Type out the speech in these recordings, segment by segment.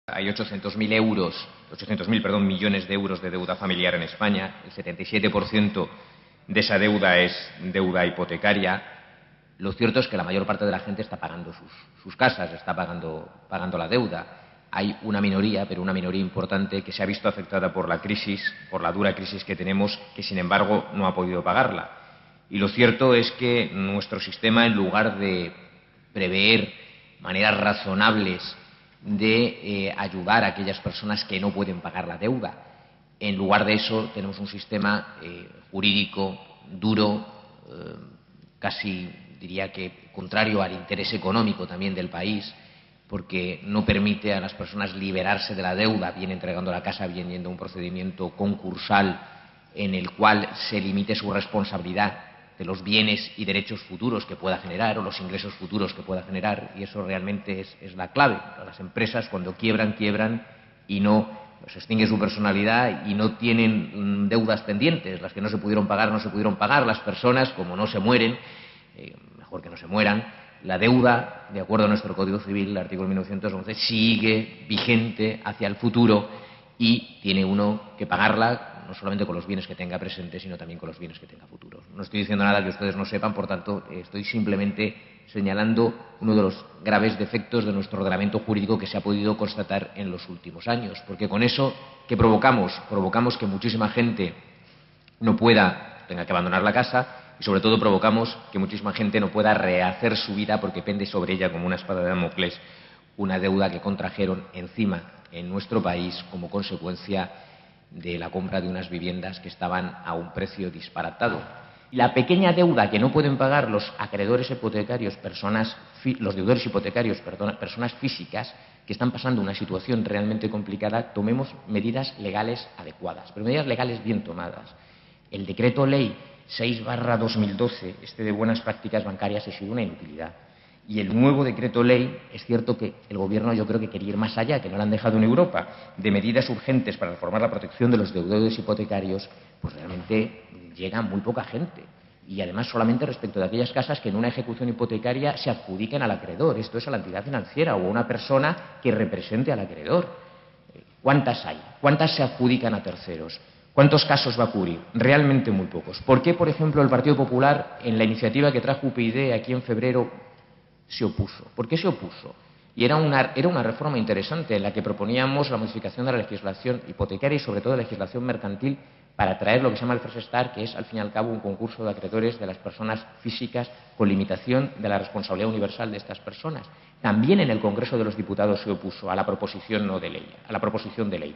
Hay 800.000 millones de euros de deuda familiar en España. El 77% de esa deuda es deuda hipotecaria. Lo cierto es que la mayor parte de la gente está pagando sus casas, está pagando la deuda. Hay una minoría, pero una minoría importante, que se ha visto afectada por la crisis, por la dura crisis que tenemos, que sin embargo no ha podido pagarla. Y lo cierto es que nuestro sistema, en lugar de prever maneras razonables de ayudar a aquellas personas que no pueden pagar la deuda, en lugar de eso tenemos un sistema jurídico duro, casi diría que contrario al interés económico también del país, porque no permite a las personas liberarse de la deuda, bien entregando la casa, bien yendo a un procedimiento concursal en el cual se limite su responsabilidad de los bienes y derechos futuros que pueda generar o los ingresos futuros que pueda generar, y eso realmente es la clave. Las empresas, cuando quiebran y no se extingue su personalidad y no tienen deudas pendientes. Las que no se pudieron pagar, no se pudieron pagar. Las personas, como no se mueren, mejor que no se mueran, la deuda, de acuerdo a nuestro Código Civil, el artículo 1911, sigue vigente hacia el futuro y tiene uno que pagarla no solamente con los bienes que tenga presentes, sino también con los bienes que tenga futuros. No estoy diciendo nada que ustedes no sepan, por tanto, estoy simplemente señalando uno de los graves defectos de nuestro ordenamiento jurídico que se ha podido constatar en los últimos años. Porque con eso, ¿qué provocamos? Provocamos que muchísima gente tenga que abandonar la casa, y sobre todo provocamos que muchísima gente no pueda rehacer su vida porque pende sobre ella como una espada de Damocles una deuda que contrajeron encima en nuestro país como consecuencia de la compra de unas viviendas que estaban a un precio disparatado. La pequeña deuda que no pueden pagar los acreedores hipotecarios, personas físicas que están pasando una situación realmente complicada, tomemos medidas legales adecuadas, pero medidas legales bien tomadas. El decreto ley 6/2012, de buenas prácticas bancarias, ha sido una inutilidad. Y el nuevo decreto ley, es cierto que el Gobierno, yo creo que quería ir más allá, que no lo han dejado en Europa, de medidas urgentes para reformar la protección de los deudores hipotecarios, pues realmente llega muy poca gente. Y además solamente respecto de aquellas casas que en una ejecución hipotecaria se adjudiquen al acreedor. Esto es a la entidad financiera o a una persona que represente al acreedor. ¿Cuántas hay? ¿Cuántas se adjudican a terceros? ¿Cuántos casos va a cubrir? Realmente muy pocos. ¿Por qué, por ejemplo, el Partido Popular, en la iniciativa que trajo UPyD aquí en febrero, se opuso? ¿Por qué se opuso? Y era una reforma interesante en la que proponíamos la modificación de la legislación hipotecaria y sobre todo de la legislación mercantil para traer lo que se llama el Fresh Start, que es al fin y al cabo un concurso de acreedores de las personas físicas con limitación de la responsabilidad universal de estas personas. También en el Congreso de los Diputados se opuso a la proposición de ley.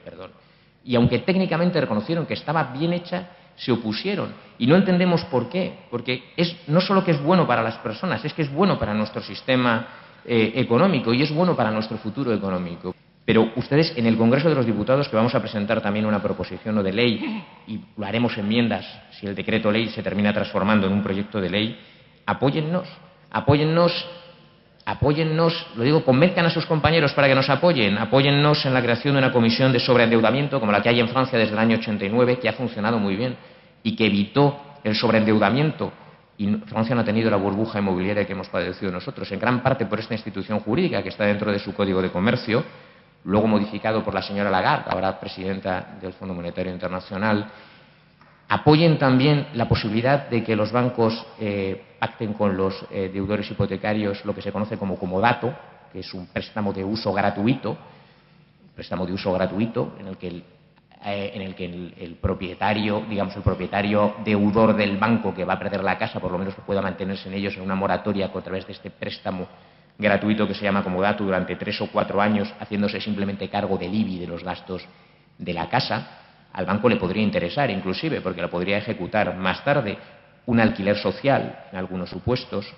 Y aunque técnicamente reconocieron que estaba bien hecha, se opusieron. Y no entendemos por qué. Porque no solo que es bueno para las personas, es que es bueno para nuestro sistema económico y es bueno para nuestro futuro económico. Pero ustedes, en el Congreso de los Diputados, que vamos a presentar también una proposición no de ley, y lo haremos enmiendas si el decreto ley se termina transformando en un proyecto de ley, apóyennos, lo digo, convenzcan a sus compañeros para que nos apoyen, apóyennos en la creación de una comisión de sobreendeudamiento como la que hay en Francia desde el año 89, que ha funcionado muy bien y que evitó el sobreendeudamiento. Y Francia no ha tenido la burbuja inmobiliaria que hemos padecido nosotros, en gran parte por esta institución jurídica que está dentro de su Código de Comercio, luego modificado por la señora Lagarde, ahora presidenta del Fondo Monetario Internacional. Apoyen también la posibilidad de que los bancos pacten con los deudores hipotecarios lo que se conoce como comodato, que es un préstamo de uso gratuito, en el que el propietario, digamos el propietario deudor del banco que va a perder la casa, por lo menos que pueda mantenerse en ellos en una moratoria a través de este préstamo gratuito que se llama comodato durante 3 o 4 años, haciéndose simplemente cargo del IBI de los gastos de la casa. Al banco le podría interesar, inclusive, porque lo podría ejecutar más tarde, un alquiler social en algunos supuestos,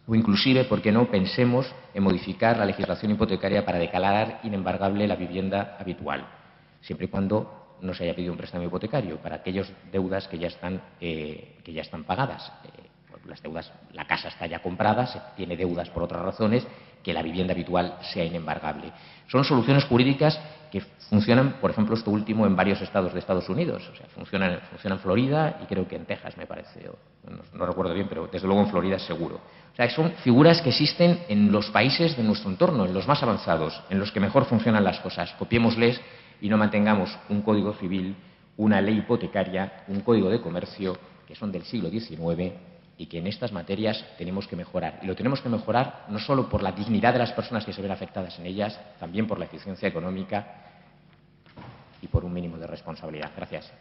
o inclusive, ¿por qué no?, pensemos en modificar la legislación hipotecaria para declarar inembargable la vivienda habitual, siempre y cuando no se haya pedido un préstamo hipotecario, para aquellas deudas que ya están pagadas. Las deudas, la casa está ya comprada, se tiene deudas por otras razones, que la vivienda habitual sea inembargable. Son soluciones jurídicas que funcionan, por ejemplo, esto último en varios estados de Estados Unidos. O sea, funciona en Florida y creo que en Texas, me parece. No recuerdo bien, pero desde luego en Florida seguro. O sea, son figuras que existen en los países de nuestro entorno, en los más avanzados, en los que mejor funcionan las cosas. Copiémosles y no mantengamos un código civil, una ley hipotecaria, un código de comercio, que son del siglo XIX y que en estas materias tenemos que mejorar. Y lo tenemos que mejorar no solo por la dignidad de las personas que se ven afectadas en ellas, también por la eficiencia económica y por un mínimo de responsabilidad. Gracias.